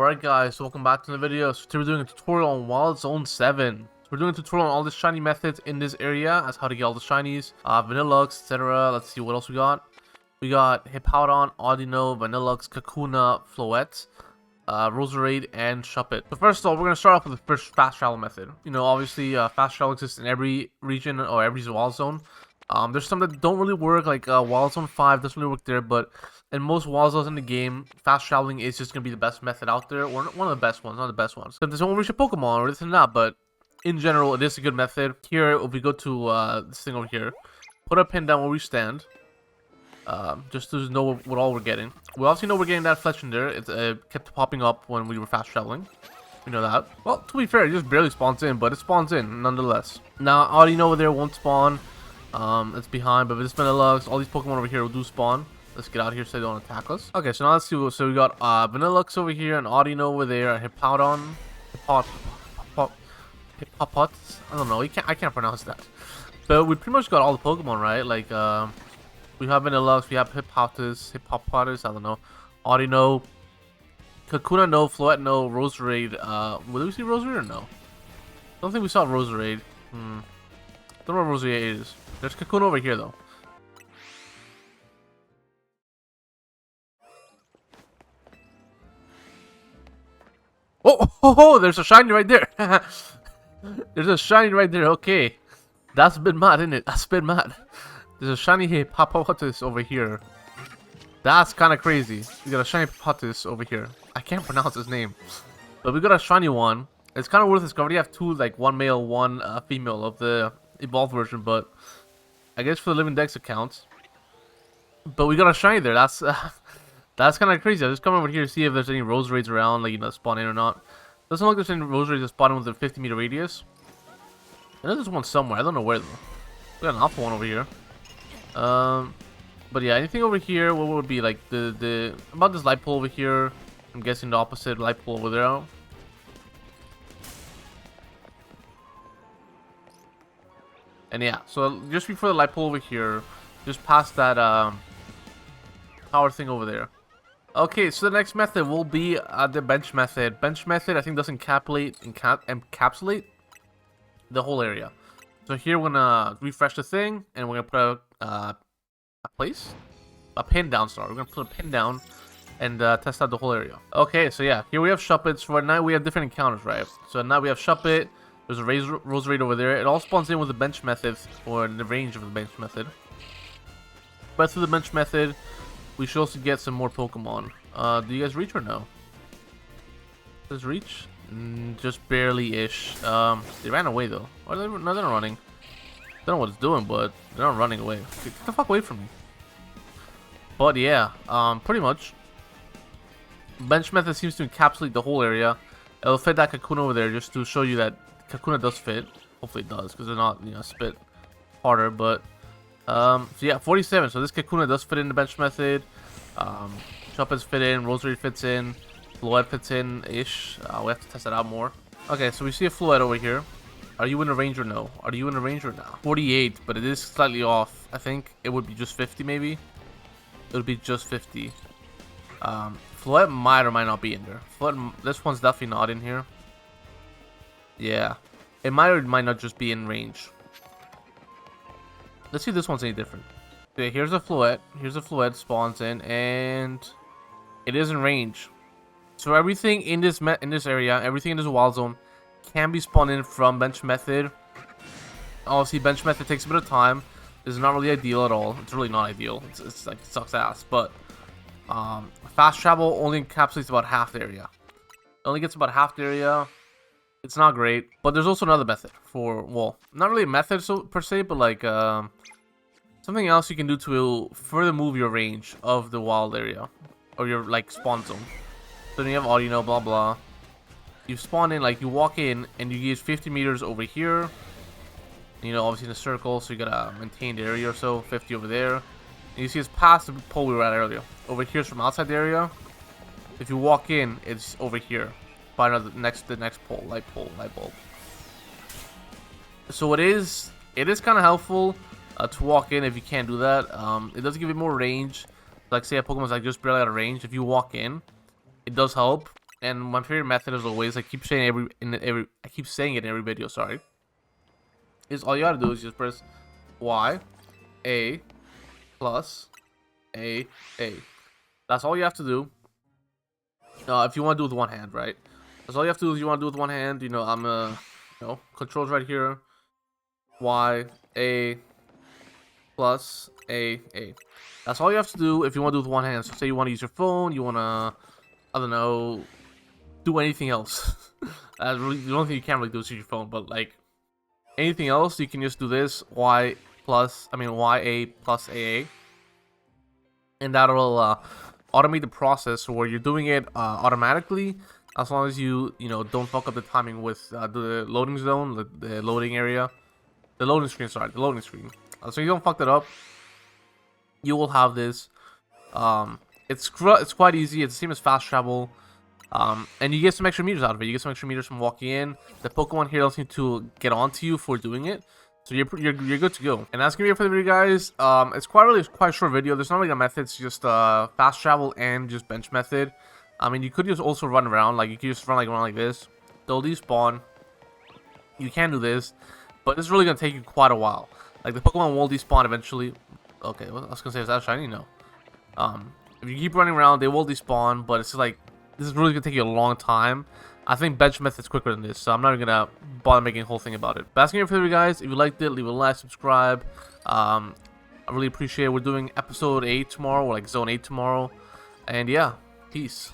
Alright guys, so welcome back to the video. So today we're doing a tutorial on Wild Zone 7. So we're doing a tutorial on all the shiny methods in this area as how to get all the shinies, Vanillux, etc. Let's see what else we got. We got Hippowdon, Audino, Vanillux, Kakuna, Floette, Roserade, and Shuppet. So first of all, we're going to start off with the first fast travel method. You know, obviously fast travel exists in every region or every Wild Zone. There's some that don't really work, like Wild Zone 5 doesn't really work there, but in most Wild Zones in the game, fast traveling is just going to be the best method out there, or one of the best ones, not the best ones. Because there's one reach a Pokemon or this and that, but in general, it is a good method. Here, if we go to this thing over here, put a pin down where we stand, just to know what all we're getting. We obviously know we're getting that Fletch in there. It kept popping up when we were fast traveling. We know that. Well, to be fair, it just barely spawns in, but it spawns in nonetheless. Now, Audino over there won't spawn. It's behind, but this Vanillux, all these Pokemon over here will do spawn. Let's get out here so they don't attack us. Okay, so now let's see. So we got Vanillux over here, and Audino over there, and Hippowdon, Hippopot. I don't know. I can't pronounce that. But we pretty much got all the Pokemon, right? Like we have Vanillux, we have Hippopotas. I don't know. Audino, Kakuna, no. Floette, no. Roserade. Will we see Roserade or no? I don't think we saw Roserade. Don't know where Roserade is. There's Kakuna over here though. Oh, there's a shiny right there. There's a shiny right there. Okay, that's a bit mad, isn't it? That's a bit mad. There's a shiny Hippopotas over here. That's kind of crazy. We got a shiny Hippopotas over here. I can't pronounce his name, but we got a shiny one. It's kind of worth discovering. You have two, like one male, one female of the evolved version, but I guess for the Living Dex accounts. But we got a shiny there. That's that's kind of crazy. I'll just come over here to see if there's any Roserades around, like, you know, spawn in or not. Doesn't look like there's any Roserades that spawn in with a 50-meter radius. I know there's one somewhere. I don't know where though. We got an alpha one over here. But yeah, anything over here? What would be like the about this light pole over here? I'm guessing the opposite light pole over there. And yeah, so just before the light pole over here, just past that power thing over there. Okay, so the next method will be the bench method. Bench method, I think, does encapsulate the whole area. So here we're gonna refresh the thing, and we're gonna put a pin down. Sorry, we're gonna put a pin down and test out the whole area. Okay, so yeah, here we have Shuppet. So right now we have different encounters, right? So now we have Shuppet. There's a Roserade over there. It all spawns in with the bench method, or in the range of the bench method. But through the bench method, we should also get some more Pokemon. Do you guys reach or no? Does reach? Just barely-ish. They ran away though. Or no, they're not running. I don't know what it's doing, but they're not running away. Get the fuck away from me. But yeah, pretty much. Bench method seems to encapsulate the whole area. It'll fit that Kakuna over there just to show you that Kakuna does fit. Hopefully it does, because they're not, you know, spit harder. But so yeah, 47. So this Kakuna does fit in the bench method. Shuppet's fit in, Roserade fits in, Floette fits in ish. We have to test that out more. Okay, so we see a Floette over here. Are you in the range or no? Are you in the range or no? 48, but it is slightly off. I think it would be just 50 maybe. It would be just 50. Floette might or might not be in there. Floette, this one's definitely not in here. Yeah, it might or might not just be in range. Let's see if this one's any different. Okay, here's a Floette. Here's a Floette spawns in, and it is in range. So everything in this area, everything in this Wild Zone, can be spawned in from bench method. Obviously, bench method takes a bit of time. It's not really ideal at all. It's really not ideal. It's like, it sucks ass. But fast travel only encapsulates about half the area. It only gets about half the area. It's not great, but there's also another method for, well, not really a method per se, but like something else you can do to further move your range of the wild area or your like spawn zone. So then you have Audino, blah blah. You spawn in, like you walk in and you use 50 meters over here. You know, obviously in a circle, so you gotta maintain the area or so. 50 over there. And you see it's past the pole we were at earlier. Over here's from outside the area. If you walk in, it's over here. By the next pole, light bulb. So it is kind of helpful to walk in if you can't do that. It does give you more range. Like say a Pokemon's like just barely out of range. If you walk in, it does help. And my favorite method, as always, I keep saying it in every video. Sorry, is all you gotta do is just press Y, A, plus, A. That's all you have to do. If you want to do with one hand, right? That's all you have to do. If you want to do with one hand, you know, controls right here. Y, A, plus, A. That's all you have to do if you want to do with one hand. So say you want to use your phone, you want to, I don't know, do anything else. That's really the only thing you can't really do is use your phone. But like anything else, you can just do this YA plus AA, and that'll automate the process where you're doing it automatically, as long as you don't fuck up the timing with the loading zone, the loading area, the loading screen. Sorry, the loading screen. So you don't fuck that up. You will have this. It's quite easy. It's the same as fast travel. And you get some extra meters out of it. You get some extra meters from walking in. The Pokemon here don't need to get onto you for doing it, so you're good to go. And that's gonna be it for the video, guys. It's quite a short video. There's not really a method. It's just fast travel and just bench method. I mean, you could just also run around. Like you could just run around like this. They'll despawn. You can do this, but it's really gonna take you quite a while. Like the Pokemon will despawn eventually. Okay, well, I was gonna say, is that shiny? No. If you keep running around, they will despawn, but it's like this is really gonna take you a long time. I think bench method's quicker than this, so I'm not even gonna bother making a whole thing about it. But that's gonna be it for the video, guys. If you liked it, leave a like, subscribe. I really appreciate it. We're doing episode 8 tomorrow, or like zone 8 tomorrow. And yeah, peace.